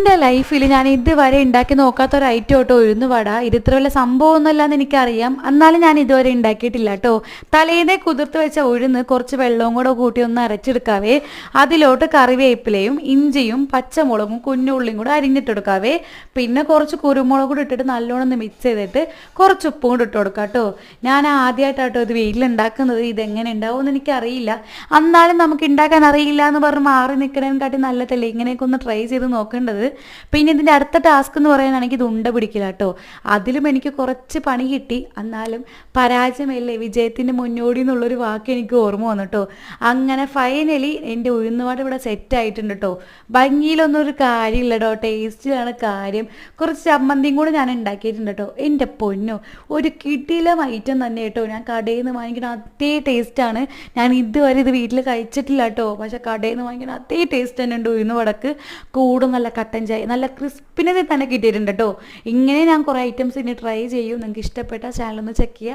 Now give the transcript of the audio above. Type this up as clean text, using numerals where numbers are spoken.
എൻ്റെ ലൈഫിൽ ഞാൻ ഇതുവരെ ഉണ്ടാക്കി നോക്കാത്ത ഒരു ഐറ്റം കേട്ടോ ഉഴുന്നുവട. ഇത് ഇത്ര വല്ല സംഭവമൊന്നുമല്ലെന്ന് എനിക്കറിയാം, എന്നാലും ഞാൻ ഇതുവരെ ഉണ്ടാക്കിയിട്ടില്ല കേട്ടോ. തലേന്നേ കുതിർത്ത് വെച്ച ഉഴുന്ന് കുറച്ച് വെള്ളവും കൂടെ കൂട്ടി ഒന്ന് അരച്ചെടുക്കാവേ. അതിലോട്ട് കറിവേപ്പിലയും ഇഞ്ചിയും പച്ചമുളകും കുഞ്ഞുള്ളിയും കൂടെ അരിഞ്ഞിട്ടെടുക്കാവേ. പിന്നെ കുറച്ച് കുരുമുളക് കൂടെ ഇട്ടിട്ട് നല്ലോണം ഒന്ന് മിക്സ് ചെയ്തിട്ട് കുറച്ച് ഉപ്പും കൂടെ ഇട്ട് കൊടുക്കാം കേട്ടോ. ഞാൻ ആദ്യമായിട്ടാട്ടോ ഇത് വീട്ടിലുണ്ടാക്കുന്നത്. ഇതെങ്ങനെ ഉണ്ടാവുമെന്ന് എനിക്കറിയില്ല, എന്നാലും നമുക്ക് ഉണ്ടാക്കാൻ അറിയില്ല എന്ന് പറഞ്ഞ് മാറി നിൽക്കണേക്കാട്ടി നല്ലതല്ലേ ഇങ്ങനെയൊക്കെ ഒന്ന് ട്രൈ ചെയ്ത് നോക്കേണ്ടത്. പിന്നെ ഇതിൻ്റെ അടുത്ത ടാസ്ക് എന്ന് പറയാനാണെങ്കിൽ ഇത് ഉണ്ട പിടിക്കില്ല കേട്ടോ. അതിലും എനിക്ക് കുറച്ച് പണി കിട്ടി, എന്നാലും പരാജയമല്ലേ വിജയത്തിൻ്റെ മുന്നോടി എന്നുള്ളൊരു വാക്ക് എനിക്ക് ഓർമ്മ വന്നു കേട്ടോ. അങ്ങനെ ഫൈനലി എൻ്റെ ഉഴുന്നുവട ഇവിടെ സെറ്റ് ആയിട്ടുണ്ട് കേട്ടോ. ഭംഗിയിലൊന്നും ഒരു കാര്യമില്ല കേട്ടോ, ടേസ്റ്റിലാണ് കാര്യം. കുറച്ച് ചമ്മന്തിയും കൂടെ ഞാൻ ഉണ്ടാക്കിയിട്ടുണ്ട് കേട്ടോ. എൻ്റെ പൊന്നോ, ഒരു കിടിലം ഐറ്റം തന്നെ കേട്ടോ. ഞാൻ കടയിൽ നിന്ന് വാങ്ങിക്കുന്ന അതേ ടേസ്റ്റാണ്. ഞാൻ ഇതുവരെ ഇത് വീട്ടിൽ കഴിച്ചിട്ടില്ല കേട്ടോ, പക്ഷെ കടയിൽ നിന്ന് വാങ്ങിക്കുന്ന അതേ ടേസ്റ്റ് തന്നെ ഉണ്ട്. ഉഴുന്നുവടക്ക് കൂടെ നല്ല കട്ടൻ ചായ, നല്ല ക്രിസ്പിനെതിൽ തന്നെ കിട്ടിയിട്ടുണ്ട് കേട്ടോ. ഇങ്ങനെ ഞാൻ കുറേ ഐറ്റംസ് ഇനി ട്രൈ ചെയ്യും. നിങ്ങൾക്ക് ഇഷ്ടപ്പെട്ട ചാനൽ ഒന്ന് ചെക്ക് ചെയ്യുക.